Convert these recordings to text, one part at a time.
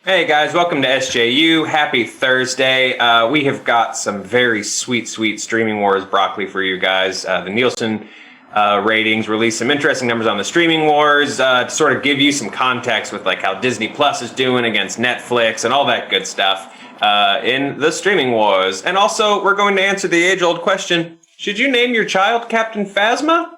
Hey guys, welcome to SJU. Happy Thursday. We have got some very sweet streaming wars broccoli for you guys. The Nielsen ratings released some interesting numbers on the streaming wars to sort of give you some context with like how Disney Plus is doing against Netflix and all that good stuff in the streaming wars. And also, we're going to answer the age-old question, should you name your child Captain Phasma?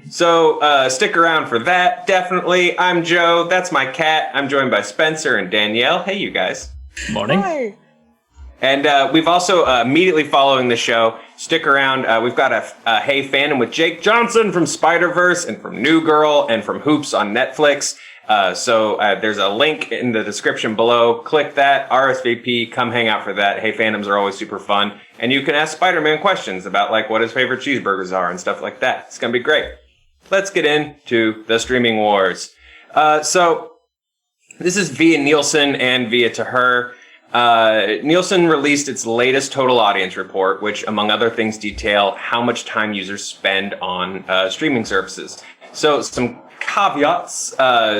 So stick around for that, definitely. I'm Joe, that's my cat. I'm joined by Spencer and Danielle. Hey, you guys. Morning. Hi. And we've also, immediately following the show, stick around, we've got a Hey Fandom with Jake Johnson from Spider-Verse and from New Girl and from Hoops on Netflix. So there's a link in the description below. Click that, RSVP, come hang out for that. Hey Fandoms are always super fun. And you can ask Spider-Man questions about like what his favorite cheeseburgers are and stuff like that. It's going to be great. Let's get into the streaming wars. So this is via Nielsen and via To Her. Nielsen released its latest total audience report, which among other things detail how much time users spend on streaming services. So some caveats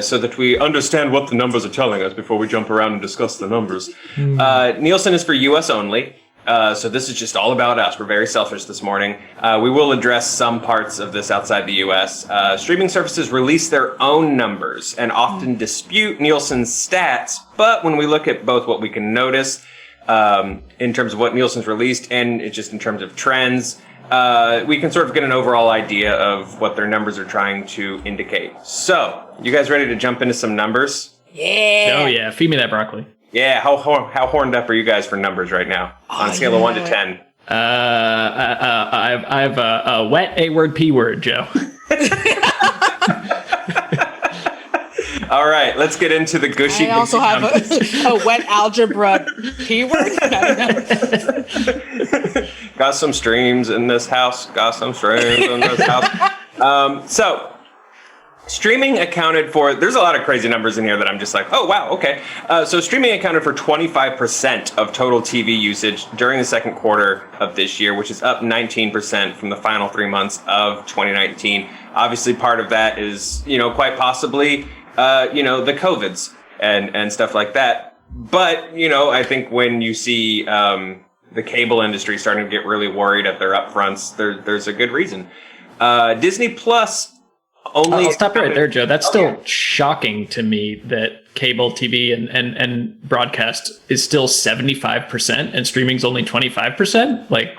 so that we understand what the numbers are telling us before we jump around and discuss the numbers. Nielsen is for US only. So this is just all about us. We're very selfish this morning. We will address some parts of this outside the US. Streaming services release their own numbers and often dispute Nielsen's stats. But when we look at both what we can notice in terms of what Nielsen's released and just in terms of trends, we can sort of get an overall idea of what their numbers are trying to indicate. So, you guys ready to jump into some numbers? Yeah. Oh yeah, feed me that broccoli. Yeah, how horned up are you guys for numbers right now? On a scale of 1 to 10. I have a wet A-word, P-word, Joe. All right, let's get into the gushy. I also have a wet algebra P-word. Got some streams in this house. So, streaming accounted for, there's a lot of crazy numbers in here that I'm just like, oh, wow, okay. So streaming accounted for 25% of total TV usage during the second quarter of this year, which is up 19% from the final 3 months of 2019. Obviously, part of that is, quite possibly, the COVIDs and stuff like that. But, I think when you see the cable industry starting to get really worried at their upfronts, there's a good reason. Disney Plus only... I'll stop right there, Joe. That's still shocking to me that cable TV and broadcast is still 75% and streaming's only 25%. Like,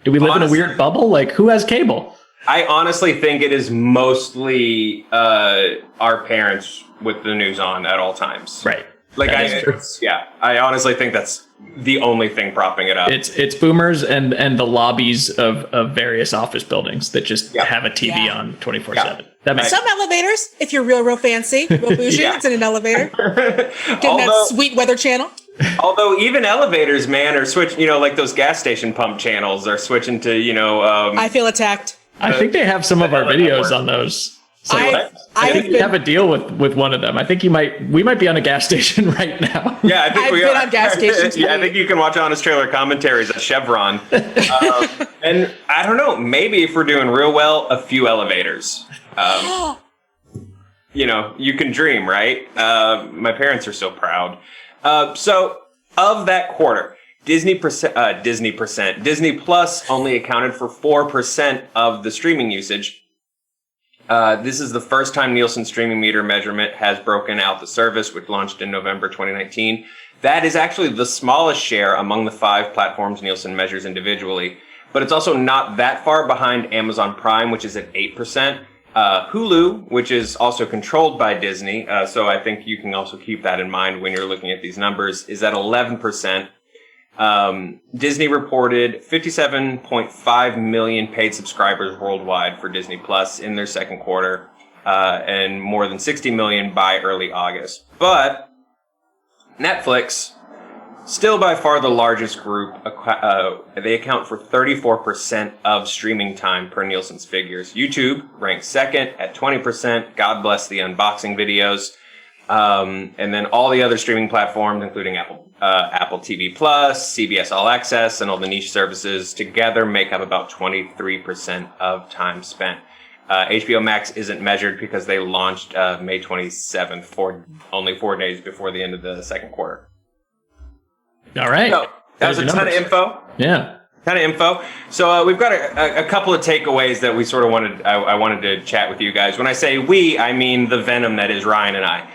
do we live in a weird bubble? Like, who has cable? I honestly think it is mostly our parents with the news on at all times. Right. Like, I honestly think that's the only thing propping it up. It's boomers and the lobbies of various office buildings that just have a TV on 24/7. That makes some elevators, if you're real fancy, real bougie, it's in an elevator. Getting that sweet weather channel. Although even elevators, man, are switching. Like those gas station pump channels are switching to. I feel attacked. I think they have some of our videos on those. So I think we have a deal with one of them. I think we might be on a gas station right now. Yeah, I think we are. I've been on gas stations. Yeah, I think you can watch Honest Trailer commentaries at Chevron. And I don't know, maybe if we're doing real well, a few elevators. You can dream, right? My parents are so proud. So of that quarter, Disney Plus only accounted for 4% of the streaming usage. This is the first time Nielsen Streaming Meter Measurement has broken out the service, which launched in November 2019. That is actually the smallest share among the 5 platforms Nielsen measures individually, but it's also not that far behind Amazon Prime, which is at 8%. Hulu, which is also controlled by Disney, so I think you can also keep that in mind when you're looking at these numbers, is at 11%. Disney reported 57.5 million paid subscribers worldwide for Disney Plus in their second quarter, and more than 60 million by early August. But Netflix, still by far the largest group, they account for 34% of streaming time per Nielsen's figures. YouTube ranks second at 20%. God bless the unboxing videos. And then all the other streaming platforms, including Apple TV Plus, CBS All Access, and all the niche services together make up about 23% of time spent. HBO Max isn't measured because they launched May 27th, only 4 days before the end of the second quarter. All right. So that was a ton of info. Yeah. So we've got a couple of takeaways that we sort of I wanted to chat with you guys. When I say we, I mean the venom that is Ryan and I.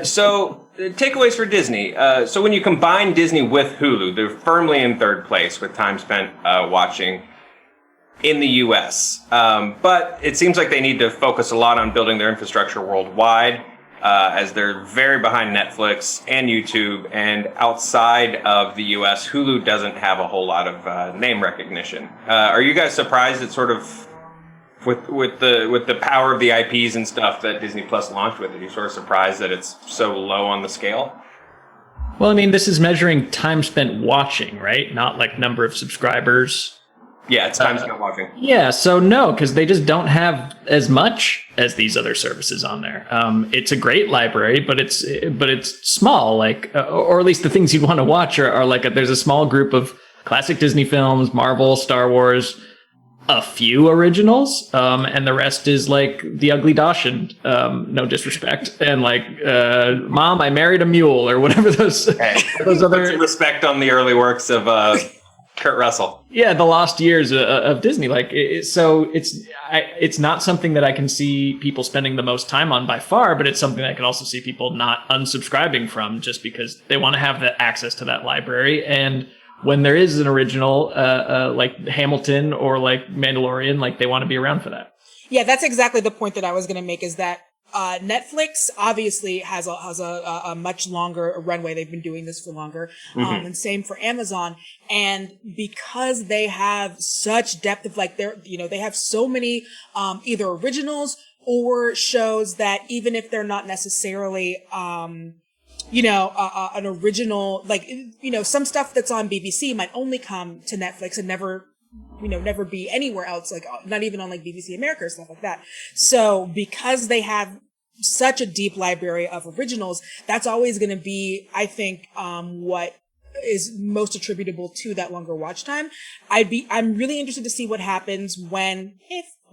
So takeaways for Disney. So when you combine Disney with Hulu, they're firmly in third place with time spent watching in the U.S. But it seems like they need to focus a lot on building their infrastructure worldwide, as they're very behind Netflix and YouTube. And outside of the U.S., Hulu doesn't have a whole lot of name recognition. Are you guys surprised that sort of with the power of the IPs and stuff that Disney Plus launched with? Are you sort of surprised that it's so low on the scale? Well, I mean, this is measuring time spent watching, right? Not like number of subscribers. Yeah, it's time spent watching. Yeah, so no, because they just don't have as much as these other services on there. It's a great library, but it's small. Like, or at least the things you'd want to watch are like there's a small group of classic Disney films, Marvel, Star Wars, a few originals, and the rest is like The Ugly Dachshund. No disrespect, and like Mom, I Married a Mule, or whatever those other respect on the early works of. Kurt Russell. Yeah, the lost years of Disney. So it's not something that I can see people spending the most time on by far, but it's something I can also see people not unsubscribing from just because they want to have the access to that library. And when there is an original, like Hamilton or like Mandalorian, like they want to be around for that. Yeah, that's exactly the point that I was going to make, is that Netflix obviously has a much longer runway. They've been doing this for longer. And same for Amazon. And because they have such depth of they have so many, either originals or shows that even if they're not necessarily, an original, some stuff that's on BBC might only come to Netflix and never be anywhere else, like not even on like BBC America or stuff like that. So because they have such a deep library of originals, that's always going to be, I think, what is most attributable to that longer watch time. I'm really interested to see what happens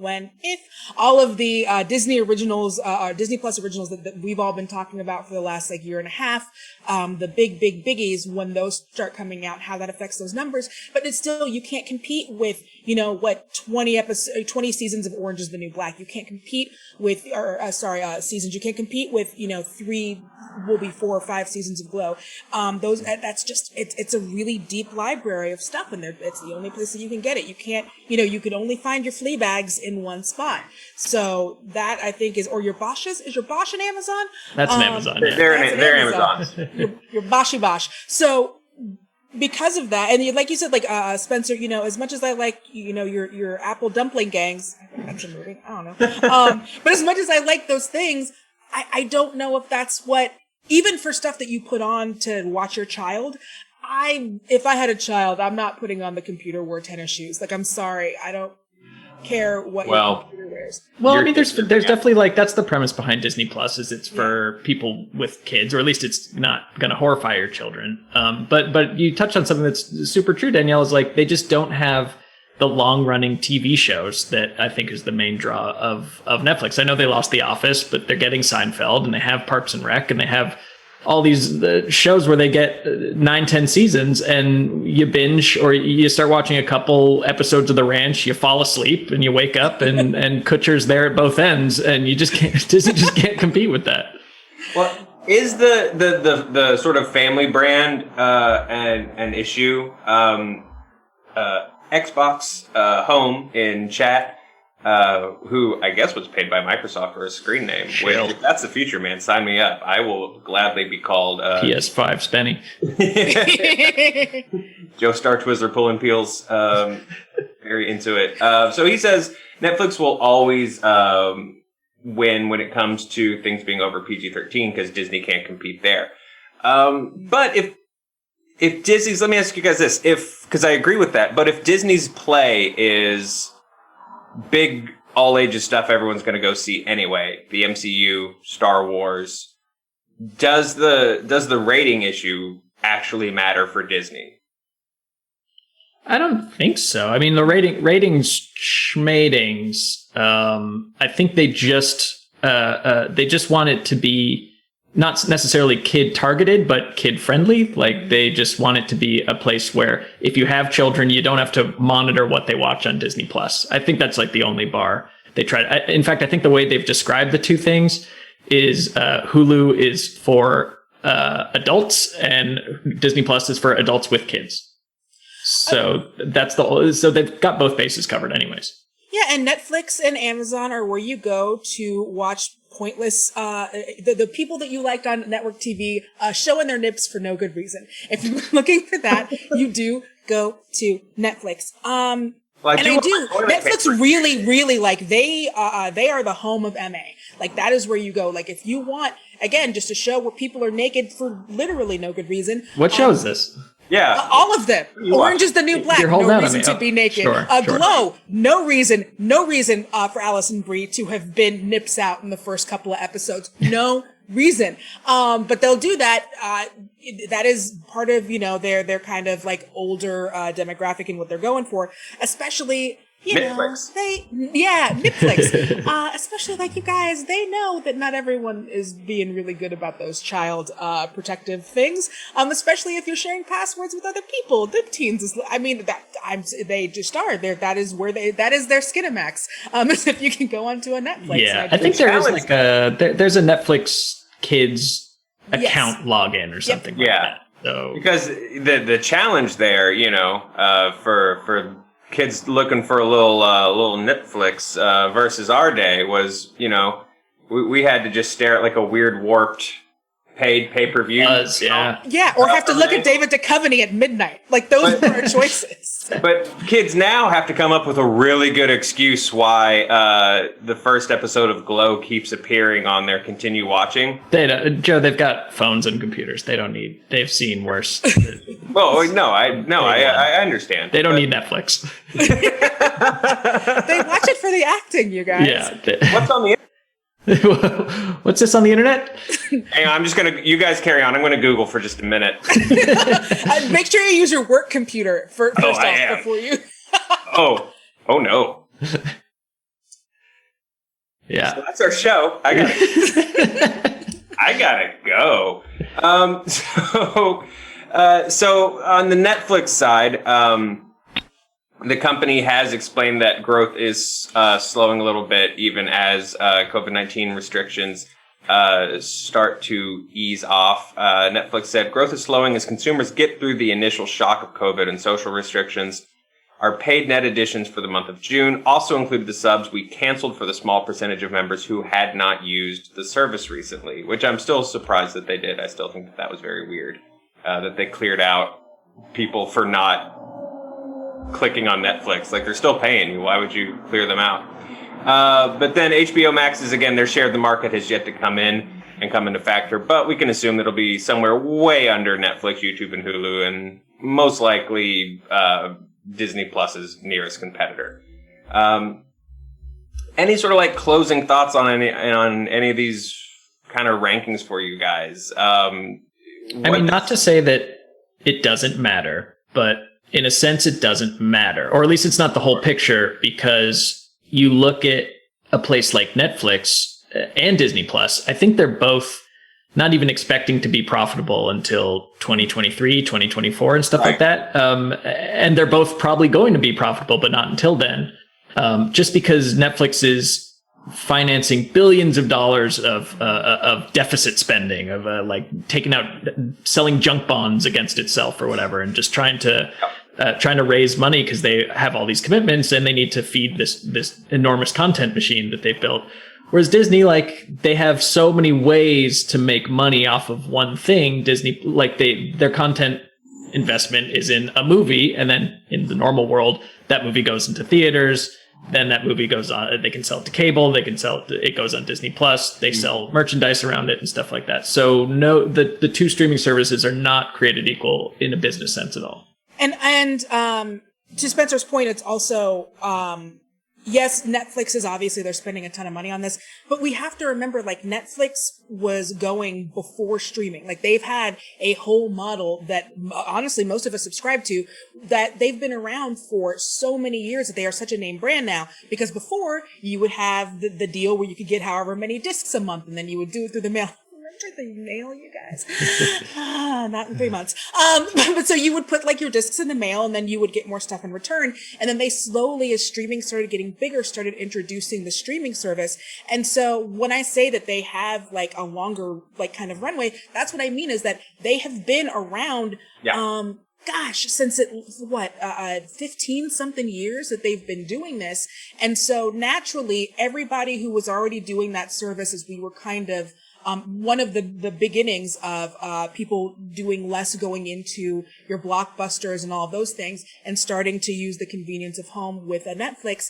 if all of the Disney originals, Disney Plus originals that we've all been talking about for the last year and a half, the big biggies, when those start coming out, how that affects those numbers. But it's still, you can't compete with 20 seasons of Orange is the New Black. You can't compete with seasons. You can't compete with 4 or 5 seasons of Glow. That's just it's a really deep library of stuff, and it's the only place that you can get it. You can't, you could only find your Fleabags in one spot. So that, I think, is your Bosch's. Is your Bosch an Amazon? That's an Amazon. Yeah. They're Amazon. Your Boshy Bosch. So because of that, and like you said, Spencer, as much as I like, your apple dumpling gangs, I think that's a movie. I don't know. But as much as I like those things, I don't know if that's what, even for stuff that you put on to watch your child, if I had a child, I'm not putting on the computer wore tennis shoes. I'm sorry. I don't care what your computer wears. Well, I mean, there's definitely that's the premise behind Disney Plus, is it's for people with kids, or at least it's not going to horrify your children. But you touched on something that's super true, Danielle, is they just don't have the long-running TV shows that I think is the main draw of Netflix. I know they lost The Office, but they're getting Seinfeld, and they have Parks and Rec, and they have all these shows where they get 9-10 seasons, and you binge, or you start watching a couple episodes of The Ranch, you fall asleep, and you wake up, and Kutcher's there at both ends, and you just can't. Disney just can't compete with that. Well, is the sort of family brand an issue? Xbox Home in chat, who I guess was paid by Microsoft for a screen name. Which, if that's the future, man, sign me up. I will gladly be called PS5 Spenny. Joe Starr Twizzler pulling peels. Very into it. So he says Netflix will always win when it comes to things being over PG-13 because Disney can't compete there. But if Disney's, let me ask you guys this, because I agree with that, but if Disney's play is big, all ages stuff everyone's going to go see anyway, the MCU, Star Wars, does the rating issue actually matter for Disney? I don't think so. I mean, the ratings schmatings. I think they just want it to be not necessarily kid targeted, but kid friendly. Like they just want it to be a place where if you have children, you don't have to monitor what they watch on Disney Plus. I think that's like the only bar they tried. In fact, I think the way they've described the two things is Hulu is for adults and Disney Plus is for adults with kids. So so they've got both bases covered anyways. Yeah, and Netflix and Amazon are where you go to watch pointless, the people that you liked on network TV showing their nips for no good reason. If you're looking for that, you do go to Netflix. Netflix really, really, like, they are the home of MA. Like, that is where you go. Like, if you want, again, just a show where people are naked for literally no good reason. What show is this? Yeah. All of them. Orange is the New Black. No reason to be naked. Sure. Glow. No reason for Allison Brie to have been nips out in the first couple of episodes. No reason. But they'll do that. That is part of, their kind of like older, demographic and what they're going for. Especially, Netflix. Netflix. Especially like you guys, they know that not everyone is being really good about those child protective things. Especially if you're sharing passwords with other people. The teens they just are. That is their Skinamax. If you can go onto a Netflix. Yeah, I think there is like there's a Netflix kids account login or something like that. So because the challenge there, for kids looking for a little Netflix versus our day was, we had to just stare at like a weird warped paid pay-per-view. Or have to look at David Duchovny at midnight. Like those were our choices. But kids now have to come up with a really good excuse why the first episode of Glow keeps appearing on their continue watching. Joe, they've got phones and computers. They've seen worse. I understand. They don't need Netflix. They watch it for the acting, you guys. Yeah. What's on the What's this on the internet? Hang on, you guys carry on. I'm gonna Google for just a minute. Make sure you use your work computer first before you. Oh no. Yeah. So that's our show. I gotta go. So on the Netflix side, the company has explained that growth is slowing a little bit, even as COVID-19 restrictions start to ease off. Netflix said growth is slowing as consumers get through the initial shock of COVID and social restrictions. Our paid net additions for the month of June also included the subs we canceled for the small percentage of members who had not used the service recently, which I'm still surprised that they did. I still think that was very weird, that they cleared out people for not clicking on Netflix. Like, they're still paying you. Why would you clear them out? But then HBO Max is, again, their share of the market has yet to come into factor, but we can assume it'll be somewhere way under Netflix, YouTube, and Hulu, and most likely Disney Plus's nearest competitor. Any sort of like closing thoughts on any of these kind of rankings for you guys? Not to say that it doesn't matter, but in a sense, it doesn't matter, or at least it's not the whole picture, because you look at a place like Netflix and Disney Plus. I think they're both not even expecting to be profitable until 2023, 2024 and stuff like that. And they're both probably going to be profitable, but not until then. Just because Netflix is financing billions of dollars of deficit spending, of selling junk bonds against itself or whatever, and just trying to raise money because they have all these commitments and they need to feed this enormous content machine that they've built. Whereas Disney, they have so many ways to make money off of one thing. Disney, their content investment is in a movie, and then in the normal world, that movie goes into theaters. Then that movie goes on. They can sell it to cable. They can sell it. It goes on Disney Plus. They sell merchandise around it and stuff like that. So no, the two streaming services are not created equal in a business sense at all. And to Spencer's point, it's also yes, Netflix is obviously, they're spending a ton of money on this, but we have to remember, like, Netflix was going before streaming. Like, they've had a whole model that honestly most of us subscribe to, that they've been around for so many years that they are such a name brand now. Because before, you would have the deal where you could get however many discs a month, and then you would do it through the mail. The mail, you guys. Not in 3 months. But so you would put like your discs in the mail, and then you would get more stuff in return. And then they slowly, as streaming started getting bigger, started introducing the streaming service. And so when I say that they have like a longer, like kind of runway, that's what I mean, is that they have been around, since 15 something years that they've been doing this. And so naturally, everybody who was already doing that service, as we were kind of one of the beginnings of people doing less, going into your Blockbusters and all of those things, and starting to use the convenience of home with a Netflix,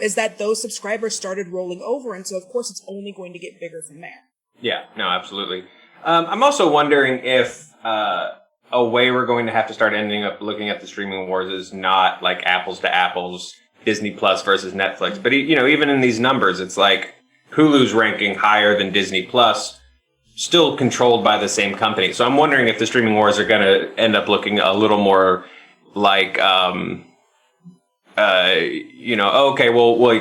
is that those subscribers started rolling over. And so, of course, it's only going to get bigger from there. Yeah, no, absolutely. I'm also wondering if a way we're going to have to start ending up looking at the streaming wars is not like apples to apples, Disney Plus versus Netflix. But, even in these numbers, it's like Hulu's ranking higher than Disney Plus, still controlled by the same company. So I'm wondering if the streaming wars are going to end up looking a little more like, like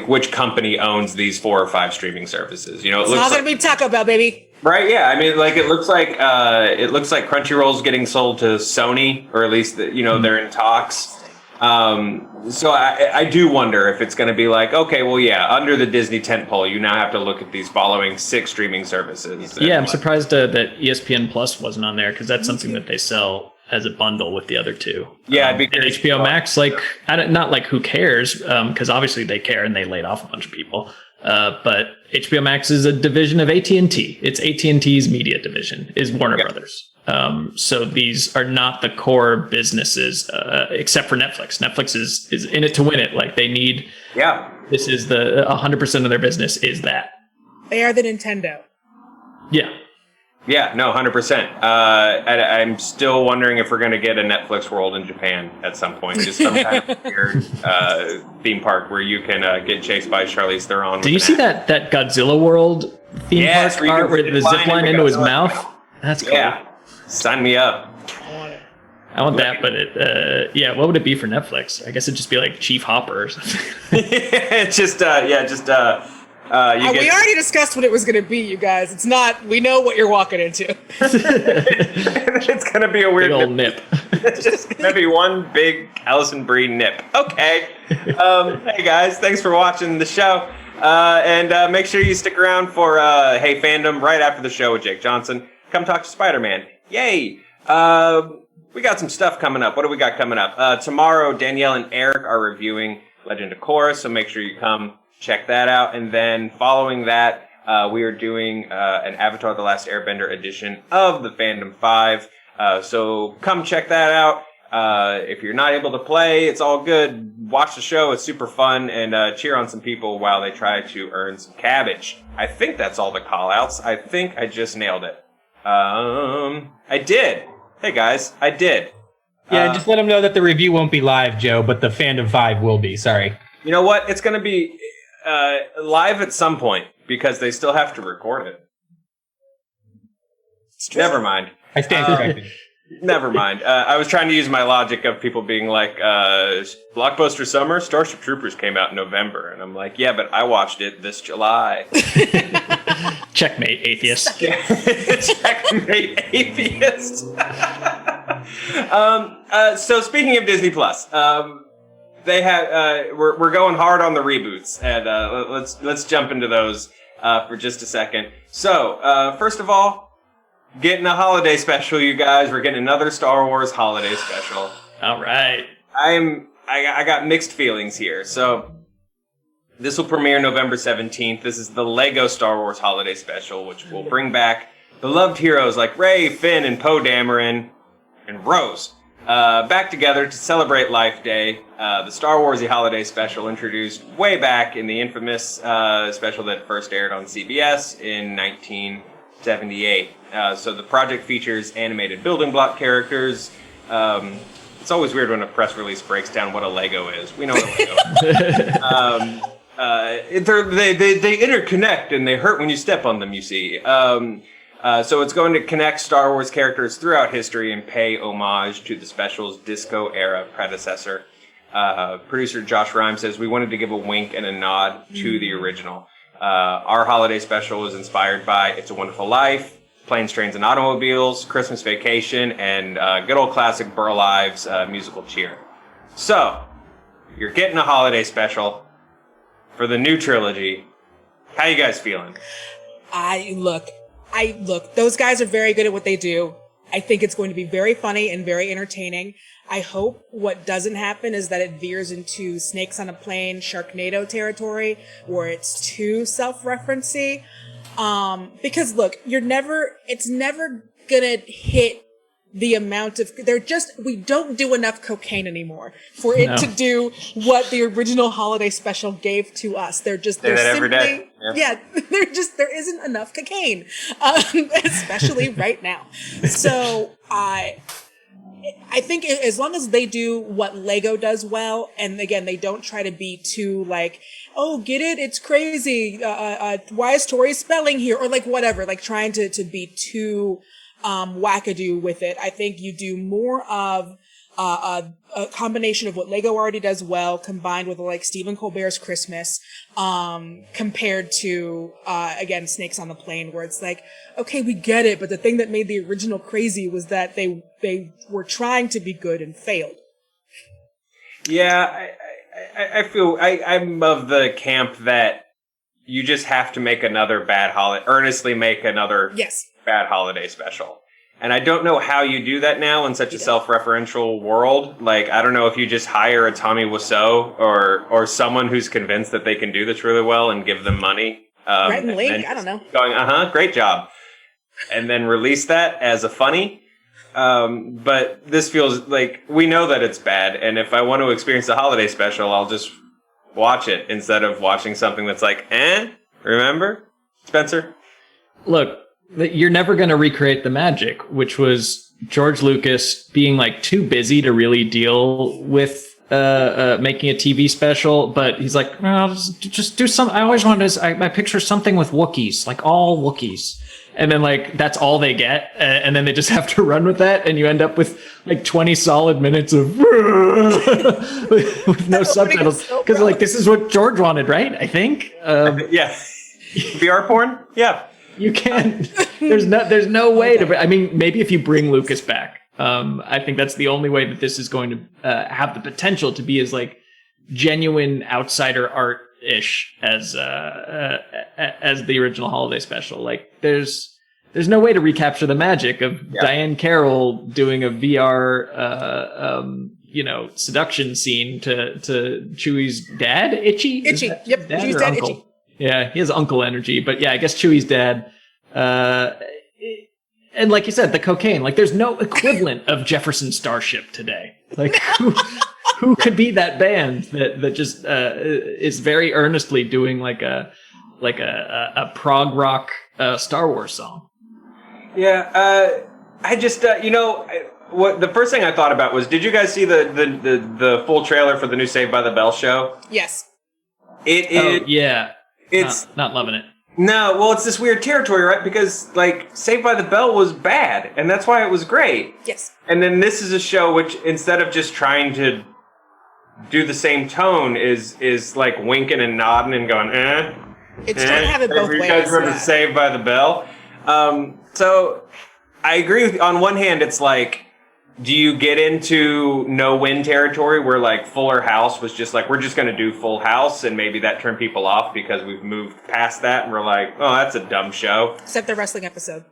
which company owns these 4 or 5 streaming services? It's not going to be Taco Bell, baby. Right? Yeah. I mean, like it looks like Crunchyroll's getting sold to Sony, or at least they're in talks. So I do wonder if it's going to be like, okay, well, yeah, under the Disney tentpole, you now have to look at these following 6 streaming services. Yeah, I'm surprised that ESPN Plus wasn't on there, because that's something that they sell as a bundle with the other 2. Yeah, and HBO Max, like, not like who cares, because obviously they care and they laid off a bunch of people. But HBO Max is a division of AT&T. It's AT&T's media division, is Warner Brothers. So these are not the core businesses, except for Netflix. Netflix is in it to win it. Like, they need, this is the 100% of their business is that. They are the Nintendo. Yeah. Yeah, no, 100%. I'm still wondering if we're going to get a Netflix World in Japan at some point. Just some kind of weird theme park where you can get chased by Charlize Theron. Did you see that Godzilla World theme park art where the zip line into his mouth? That's cool. Yeah, sign me up. I want that, but what would it be for Netflix? I guess it'd just be like Chief Hopper or something. We already discussed what it was going to be, you guys. It's not, we know what you're walking into. It's going to be a weird big old nip. It's just going to be one big Alison Brie nip. Okay. Hey guys, thanks for watching the show. And make sure you stick around for Hey Fandom right after the show with Jake Johnson. Come talk to Spider-Man. Yay. We got some stuff coming up. What do we got coming up? Tomorrow, Danielle and Eric are reviewing Legend of Korra, so make sure you come check that out. And then following that, we are doing an Avatar: The Last Airbender edition of the Fandom 5. So come check that out. If you're not able to play, it's all good. Watch the show. It's super fun. And cheer on some people while they try to earn some cabbage. I think that's all the call-outs. I think I just nailed it. I did. Hey, guys. I did. Yeah, just let them know that the review won't be live, Joe, but the Fandom 5 will be. Sorry. You know what? It's going to be live at some point because they still have to record it. Never mind. I stand corrected. Never mind. I was trying to use my logic of people being like, Blockbuster Summer, Starship Troopers came out in November. And I'm like, yeah, but I watched it this July. Checkmate, atheist. Checkmate, atheist. So speaking of Disney Plus, they have we're going hard on the reboots, and let's jump into those for just a second. So first of all, getting a holiday special, you guys. We're getting another Star Wars holiday special. All right. I got mixed feelings here. So this will premiere November 17th. This is the Lego Star Wars holiday special, which will bring back beloved heroes like Rey, Finn, and Poe Dameron, and Rose back together to celebrate Life Day. The Star Warsy holiday special introduced way back in the infamous special that first aired on CBS in 1978. So the project features animated building block characters. It's always weird when a press release breaks down what a Lego is. We know what a Lego is. they interconnect and they hurt when you step on them, you see. So it's going to connect Star Wars characters throughout history and pay homage to the special's disco-era predecessor. Producer Josh Rhimes says, we wanted to give a wink and a nod to the original. Our holiday special was inspired by It's a Wonderful Life, Planes, Trains, and Automobiles, Christmas Vacation, and good old classic Burl Ives musical Cheer. So, you're getting a holiday special for the new trilogy. How you guys feeling? Look, those guys are very good at what they do. I think it's going to be very funny and very entertaining. I hope what doesn't happen is that it veers into Snakes on a Plane, Sharknado territory, where it's too self-referencey. Because look, it's never gonna hit the amount of, we don't do enough cocaine anymore for it to do what the original holiday special gave to us. There isn't enough cocaine, especially right now. So I think as long as they do what Lego does well, and again, they don't try to be too like, oh, get it? It's crazy. Why is Tori spelling here? Or like whatever, like trying to be too wackadoo with it. I think you do more of a combination of what Lego already does well, combined with like Stephen Colbert's Christmas, compared to again Snakes on the Plane, where it's like, okay, we get it, but the thing that made the original crazy was that they were trying to be good and failed. Yeah, I feel I'm of the camp that you just have to make another earnestly make another bad holiday special. And I don't know how you do that now in such a self-referential world. Like, I don't know if you just hire a Tommy Wiseau or someone who's convinced that they can do this really well and give them money. Brett and Link, I don't know. Going, great job. And then release that as a funny. But this feels like we know that it's bad. And if I want to experience the holiday special, I'll just watch it instead of watching something that's like, remember? Spencer? Look, you're never going to recreate the magic, which was George Lucas being like too busy to really deal with making a TV special. But he's like, well, just do some. I always wanted to. I picture something with Wookiees, like all Wookiees. And then like that's all they get, and then they just have to run with that, and you end up with like 20 solid minutes of with no subtitles because like this is what George wanted, right? I think. Yeah, VR porn. Yeah, you can't. There's no way to. I mean, maybe if you bring Lucas back, I think that's the only way that this is going to have the potential to be as like genuine outsider art ish as the original holiday special. Like there's no way to recapture the magic of Diane Carroll doing a VR seduction scene to Chewie's dad, Itchy. Yep, Chewie's dad, uncle? Itchy. Yeah, he has uncle energy, but yeah, I guess Chewie's dad. And like you said, the cocaine. Like there's no equivalent of Jefferson Starship today. Like who could be that band that just is very earnestly doing like a prog rock Star Wars song? Yeah, I just what the first thing I thought about was, did you guys see the full trailer for the new Saved by the Bell show? Yes. It's not loving it. No, well, it's this weird territory, right? Because, like, Saved by the Bell was bad, and that's why it was great. Yes. And then this is a show which, instead of just trying to do the same tone, is like winking and nodding and going, It's trying to have it both ways. You guys remember Saved by the Bell? So, I agree with you. On one hand, it's like, do you get into no-win territory where, like, Fuller House was just like, we're just going to do Full House, and maybe that turned people off because we've moved past that, and we're like, oh, that's a dumb show. Except the wrestling episode.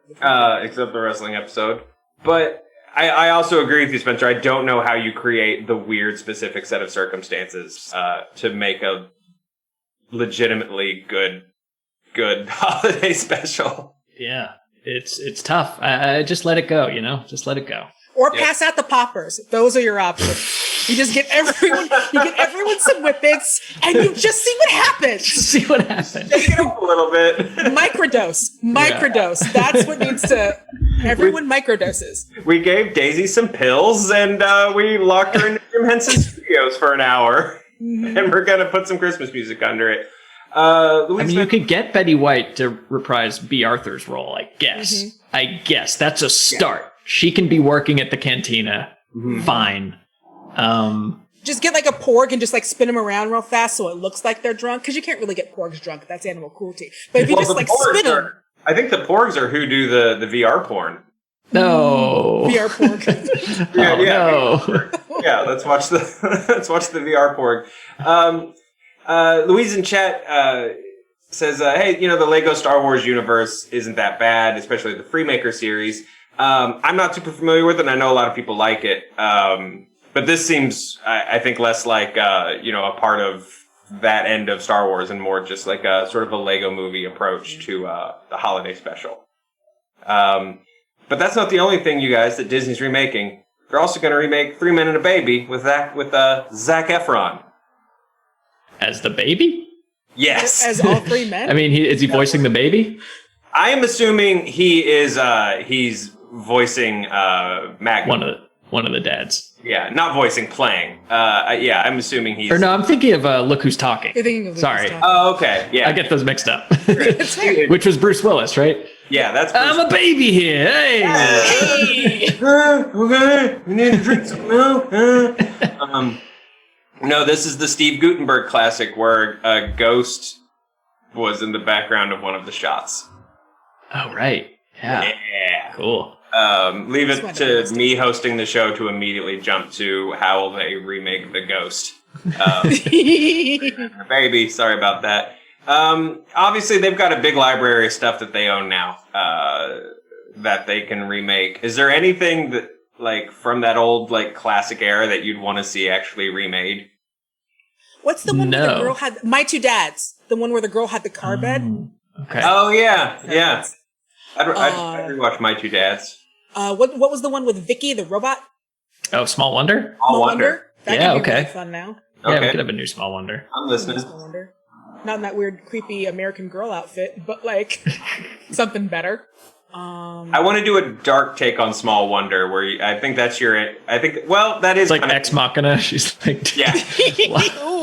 But I also agree with you, Spencer. I don't know how you create the weird specific set of circumstances to make a legitimately good holiday special. Yeah, it's tough. I just let it go, just let it go. Or pass out the poppers. Those are your options. You just get everyone some whippets, and you just see what happens. See what happens. Take it up a little bit. Microdose. Yeah. That's what needs to. Everyone microdoses. We gave Daisy some pills, and we locked her in Jim Henson's studios for an hour. and we're gonna put some Christmas music under it. You could get Betty White to reprise B. Arthur's role, I guess. I guess that's a start. She can be working at the cantina. Fine. Just get like a porg and just like spin them around real fast so it looks like they're drunk, because you can't really get porgs drunk. That's animal cruelty. But if you just like spin them, I think the porgs are who do the VR porn. No. VR porg. No. Yeah, let's watch the VR porg. Louise in chat says, "Hey, the Lego Star Wars universe isn't that bad, especially the Freemaker series. I'm not super familiar with it, and I know a lot of people like it. But this seems, I think, less like a part of that end of Star Wars, and more just like a sort of a Lego movie approach to the holiday special. But that's not the only thing, you guys, that Disney's remaking. They're also going to remake Three Men and a Baby with Zac Efron." As the baby? Yes. As all three men? I mean, is he voicing the baby? I am assuming he is. He's voicing Magnum. One of the dads. Yeah, not voicing, playing. Yeah, I'm assuming he's. Or no, I'm thinking of Look Who's Talking. You're thinking of Look Sorry. Who's Talking. Oh, okay. Yeah, I get those mixed up. It's fair. Which was Bruce Willis, right? Yeah, that's. I'm a baby here. Hey. Okay, we need to drink some milk. No, this is the Steve Guttenberg classic where a ghost was in the background of one of the shots. Oh, right. Yeah. Yeah. Cool. Leave it to me hosting the show to immediately jump to how will they remake the ghost. Baby, sorry about that. Obviously, they've got a big library of stuff that they own now that they can remake. Is there anything that, like, from that old, like, classic era that you'd want to see actually remade? What's the one where the girl had My Two Dads? The one where the girl had the car bed? Okay. Oh, yeah. I'd rewatch My Two Dads. What was the one with Vicky, the robot? Oh, Small Wonder? Small Wonder. That Yeah, could be okay. really fun now. Yeah, Okay. we could have a new Small Wonder. I'm listening. Small Wonder. Not in that weird, creepy American Girl outfit, but like something better. I want to do a dark take on Small Wonder, where I think that's that is It's like kinda- Ex Machina. She's like, Yeah.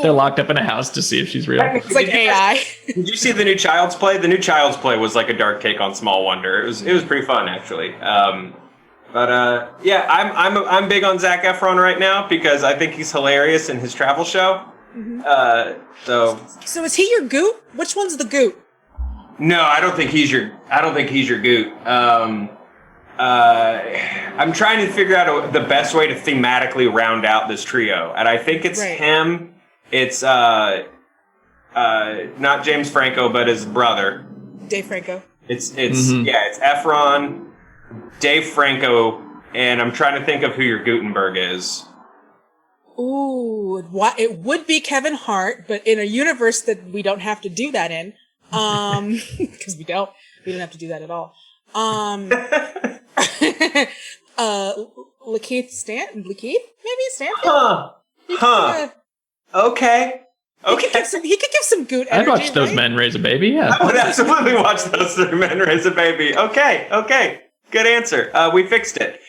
they're locked up in a house to see if she's real. It's like AI. Did you see the new Child's Play? The new Child's Play was like a dark take on Small Wonder. It was pretty fun, actually. Yeah, I'm big on Zac Efron right now because I think he's hilarious in his travel show. So is he your goot? Which one's the goot? No, I don't think he's your goot. I'm trying to figure out the best way to thematically round out this trio, and I think it's him. It's not James Franco, but his brother, Dave Franco. It's Efron, Dave Franco, and I'm trying to think of who your Gutenberg is. Ooh, it would be Kevin Hart, but in a universe that we don't have to do that in. Because we don't have to do that at all. Lakeith Stanton, maybe Stanton. Okay. He could give some good energy. I'd watch those men raise a baby. Yeah, I would absolutely watch those three men raise a baby. Okay. Good answer. We fixed it.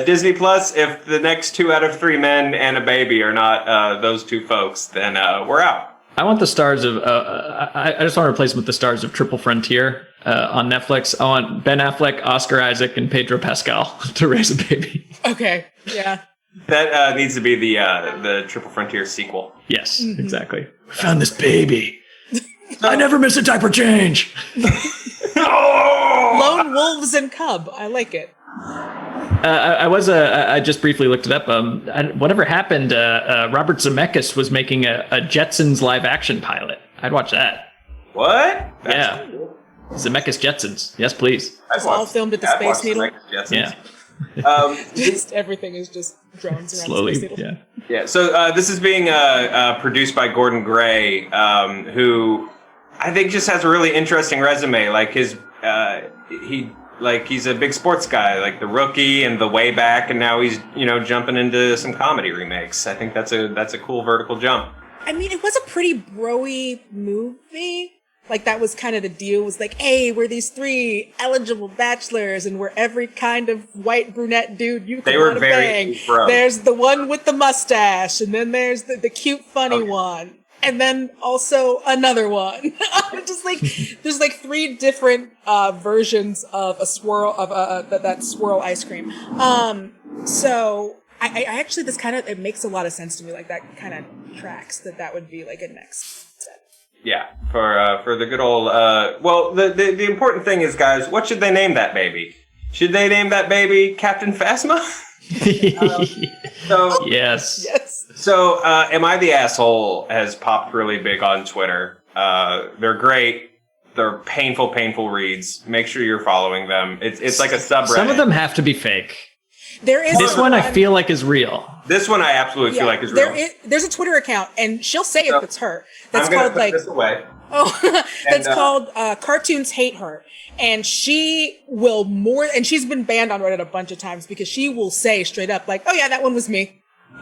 Disney Plus. If the next 2 out of 3 men and a baby are not those two folks, then we're out. I want the stars of. I just want to replace them with the stars of Triple Frontier on Netflix. I want Ben Affleck, Oscar Isaac, and Pedro Pascal to raise a baby. Okay. Yeah. That needs to be the Triple Frontier sequel. Yes, exactly. We found this baby. I never miss a diaper change. Lone wolves and cub. I like it. I just briefly looked it up. Whatever happened, Robert Zemeckis was making a Jetsons live action pilot. I'd watch that. What? Yeah. Zemeckis Jetsons. Yes, please. It's all filmed at the Space Needle. Yeah. Just everything is just drones around Slowly. the Space Needle. Yeah. So this is being produced by Gordon Gray, who I think just has a really interesting resume. Like he's a big sports guy, like The Rookie and The Way Back, and now he's jumping into some comedy remakes. I think that's a cool vertical jump. I mean, it was a pretty bro-y movie. Like that was kind of the deal, was like, hey, we're these 3 eligible bachelors and we're every kind of white brunette dude you can want to bang. There's the one with the mustache, and then there's the cute funny one, and then also another one. Just like there's like 3 different versions of a swirl of that swirl ice cream. So I actually, this kind of, it makes a lot of sense to me. Like that kind of tracks that would be like a next set. Yeah, for the good old. Well, the important thing is, guys, what should they name that baby? Should they name that baby Captain Phasma? Yes. So, Am I the Asshole has popped really big on Twitter. They're great. They're painful reads. Make sure you're following them. It's like a subreddit. Some of them have to be fake. There is this one I feel like is real. This one I absolutely feel like is real. There's a Twitter account, and she'll say if it's her. That's I'm called put this away. That's called Cartoons Hate Her, and she will and she's been banned on Reddit a bunch of times because she will say straight up like, "Oh yeah, that one was me."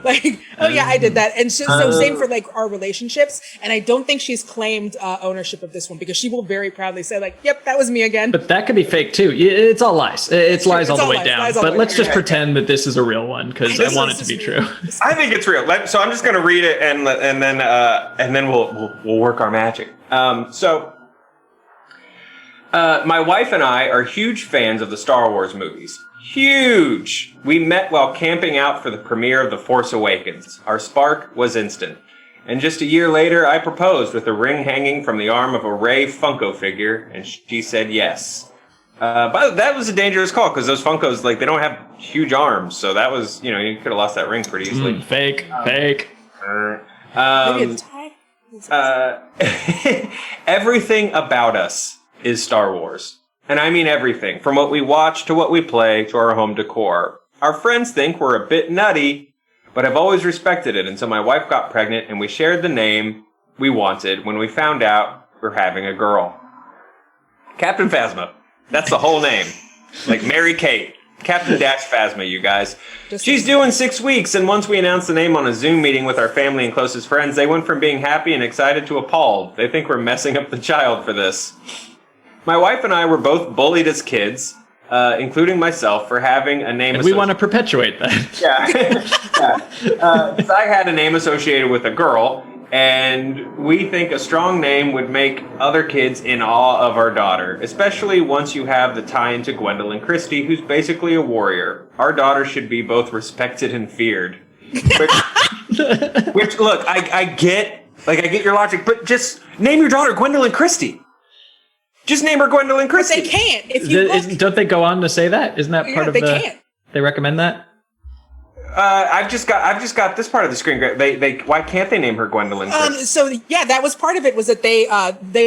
Like, oh yeah, I did that. And so same for like our relationships. And I don't think she's claimed ownership of this one because she will very proudly say like, yep, that was me again. But that could be fake too. It's all lies. It's lies all the way down. But let's just pretend that this is a real one because I want it to be true. I think it's real. So I'm just going to read it and then we'll work our magic. My wife and I are huge fans of the Star Wars movies. Huge! We met while camping out for the premiere of The Force Awakens. Our spark was instant. And just a year later, I proposed with a ring hanging from the arm of a Rey Funko figure, and she said yes. But that was a dangerous call, because those Funkos, like, they don't have huge arms, so that was, you could have lost that ring pretty easily. Fake. Maybe it's tie? Everything about us is Star Wars. And I mean everything, from what we watch to what we play to our home decor. Our friends think we're a bit nutty, but I've always respected it until my wife got pregnant and we shared the name we wanted when we found out we're having a girl. Captain Phasma. That's the whole name. Like Mary Kate. Captain Phasma, you guys. She's due in 6 weeks, and once we announced the name on a Zoom meeting with our family and closest friends, they went from being happy and excited to appalled. They think we're messing up the child for this. My wife and I were both bullied as kids, including myself, for having a name. And we want to perpetuate that. I had a name associated with a girl, and we think a strong name would make other kids in awe of our daughter, especially once you have the tie into Gwendolyn Christie, who's basically a warrior. Our daughter should be both respected and feared. Which look, I get your logic, but just name your daughter Gwendolyn Christie. Just name her Gwendolyn Christie. But they can't. If you don't they go on to say that? Isn't that part of they can't. They recommend that? I've just got this part of the screen. They why can't they name her Gwendolyn Christie? So yeah, that was part of it. Was that they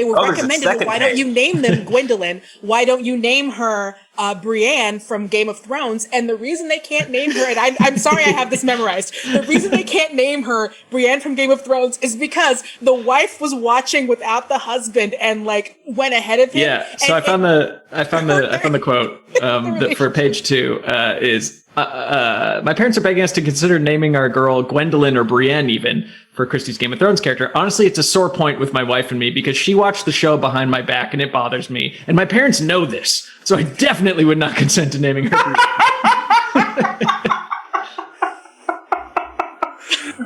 were recommended? Why don't you name them Gwendolyn? Why don't you name her Brienne from Game of Thrones? And the reason they can't name her, and I'm sorry, I have this memorized. The reason they can't name her Brienne from Game of Thrones is because the wife was watching without the husband and like went ahead of him. Yeah. So I found the quote that for page 2 is. My parents are begging us to consider naming our girl Gwendolyn or Brienne even for Christie's Game of Thrones character. Honestly, it's a sore point with my wife and me because she watched the show behind my back and it bothers me. And my parents know this, so I definitely would not consent to naming her Brienne.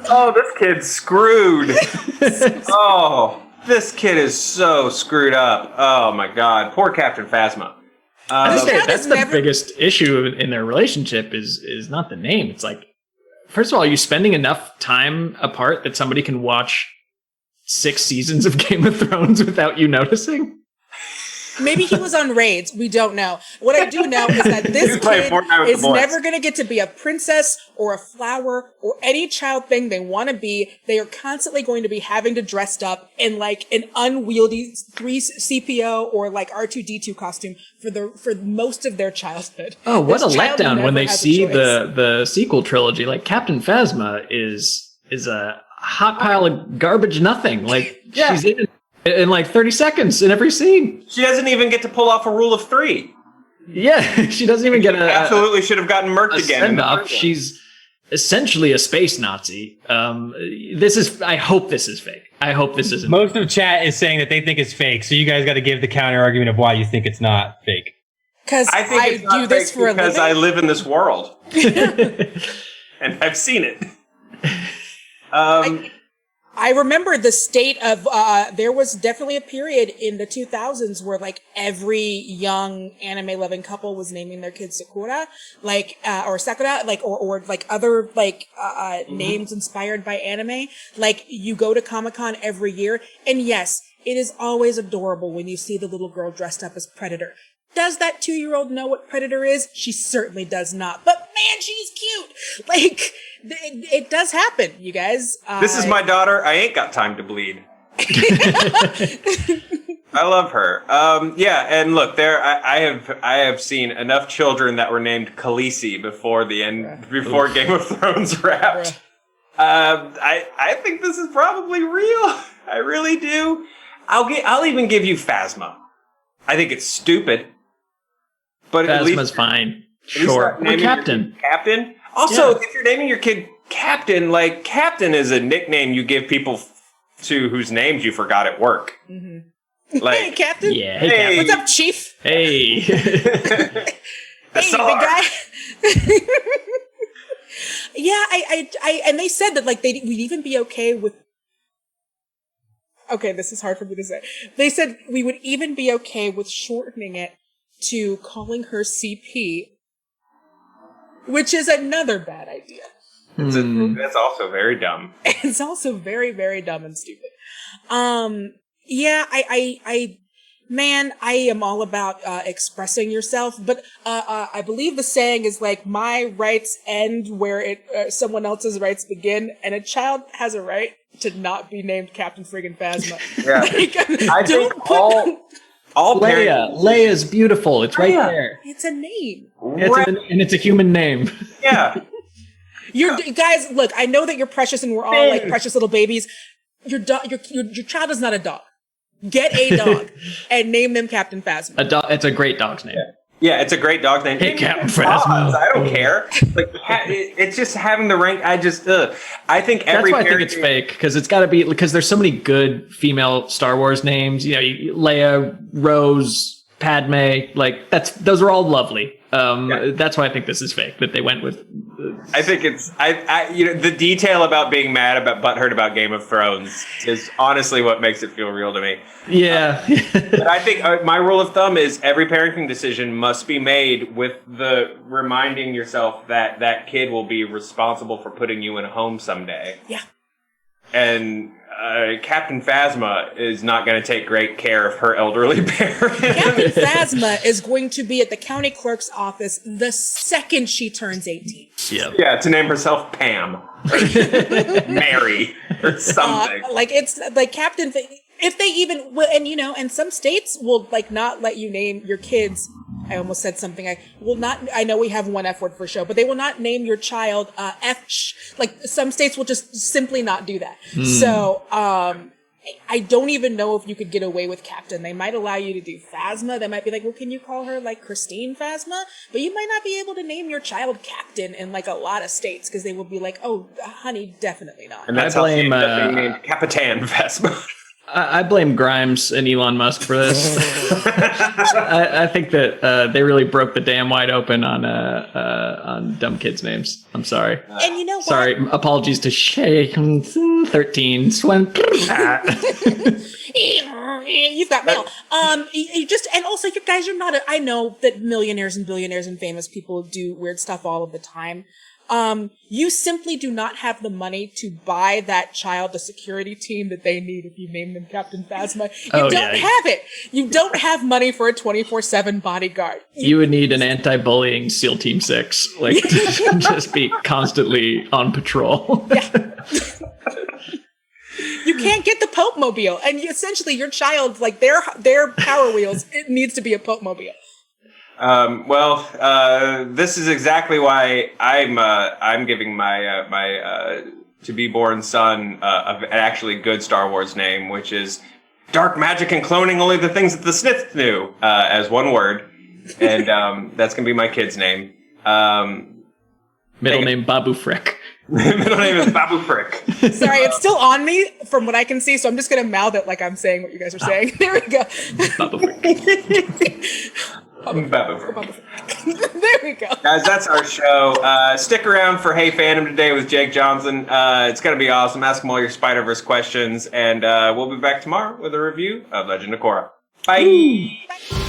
Oh, this kid's screwed. Oh, this kid is so screwed up. Oh my God, poor Captain Phasma. That's the biggest issue in their relationship is not the name. It's like, first of all, are you spending enough time apart that somebody can watch 6 seasons of Game of Thrones without you noticing? Maybe he was on raids. We don't know. What I do know is that this kid is never going to get to be a princess or a flower or any child thing they want to be. They are constantly going to be having to dress up in like an unwieldy 3CPO or like R2D2 costume for most of their childhood. Oh, what a letdown when they see the sequel trilogy. Like Captain Phasma is a hot pile of garbage nothing. Like she's in like 30 seconds in every scene. She doesn't even get to pull off a rule of 3. Yeah, she doesn't even get absolutely should have gotten murked again. Send off. She's essentially a space Nazi. I hope this is fake. I hope this isn't. Most of chat is saying that they think it's fake, so you guys got to give the counter argument of why you think it's not fake. Because I do this for a living. Because I live in this world. And I've seen it. I remember the state of, there was definitely a period in the 2000s where like every young anime loving couple was naming their kids Sakura, or Sakura, or like other, names inspired by anime. Like you go to Comic-Con every year, and yes, it is always adorable when you see the little girl dressed up as Predator. Does that 2-year-old know what Predator is? She certainly does not. But man, she's cute. Like, it does happen, you guys. This is my daughter. I ain't got time to bleed. I love her. Yeah, and look, I have seen enough children that were named Khaleesi before the end, before Game of Thrones wrapped. I think this is probably real. I really do. I'll even give you Phasma. I think it's stupid. But Phasma's fine. Sure. Or Captain. Captain? Also, if you're naming your kid Captain, like, Captain is a nickname you give people to whose names you forgot at work. Mm-hmm. Like, hey, Captain. Yeah. Hey, Captain. What's up, Chief? Hey. Hey, big guy. Yeah, I and they said that, like, we'd even be okay with. Okay, this is hard for me to say. They said we would even be okay with shortening it to calling her CP, which is another bad idea. That's also very dumb. It's also very, very dumb and stupid. Yeah, man, I am all about expressing yourself, but I believe the saying is like, my rights end where someone else's rights begin, and a child has a right to not be named Captain friggin' Phasma. Yeah. Like, I think all Leia's beautiful. It's right there. It's a name. And it's a human name. Yeah. Guys, look, I know that you're precious and we're all like precious little babies. Your child is not a dog. Get a dog and name them Captain Phasma. A dog. It's a great dog's name. Yeah, it's a great dog's name. Hey, Captain Phasma. I don't care. Like, it's just having the rank. I think That's why I think it's fake, because it's got to be, because there's so many good female Star Wars names. You know, Leia, Rose, Padme. Like those are all lovely. That's why I think this is fake. That they went with. I think it's the detail about being butthurt about Game of Thrones is honestly what makes it feel real to me. Yeah. But I think my rule of thumb is every parenting decision must be made with the reminding yourself that that kid will be responsible for putting you in a home someday. Yeah. And Captain Phasma is not going to take great care of her elderly parents. Captain Phasma is going to be at the county clerk's office the second she turns 18. Yep. Yeah, to name herself Pam. Mary. Or something. It's like Captain... If they even... And some states will not let you name your kids... I almost said something. I know we have one F word for show, but they will not name your child some states will just simply not do that. So, I don't even know if you could get away with Captain. They might allow you to do Phasma. They might be like, well, can you call her Christine Phasma? But you might not be able to name your child Captain in a lot of states, because they will be like, oh, honey, definitely not. And that's how she ended up being named Capitan Phasma. I blame Grimes and Elon Musk for this. I think that they really broke the dam wide open on dumb kids' names. I'm sorry. And you know what? Sorry. Apologies to Shay 13. You've got mail. And also, you guys are not. I know that millionaires and billionaires and famous people do weird stuff all of the time. You simply do not have the money to buy that child the security team that they need if you name them Captain Phasma. You don't have it. You don't have money for a 24/7 bodyguard. You would need an anti-bullying SEAL Team 6, to just be constantly on patrol. Yeah. You can't get the Pope Mobile, and essentially your child, their Power Wheels, it needs to be a Pope Mobile. This is exactly why I'm giving my to-be-born son an actually good Star Wars name, which is Dark Magic and Cloning Only the Things that the Sith Knew, as one word. And that's going to be my kid's name. Middle name Babu Frick. Middle name is Babu Frick. Sorry, it's still on me from what I can see, so I'm just gonna mouth it like I'm saying what you guys are saying. There we go. Babu Frick. Babu Frick. There we go. Guys, that's our show. Stick around for Hey Fandom today with Jake Johnson. It's going to be awesome. Ask him all your Spider-Verse questions, and we'll be back tomorrow with a review of Legend of Korra. Bye! Bye.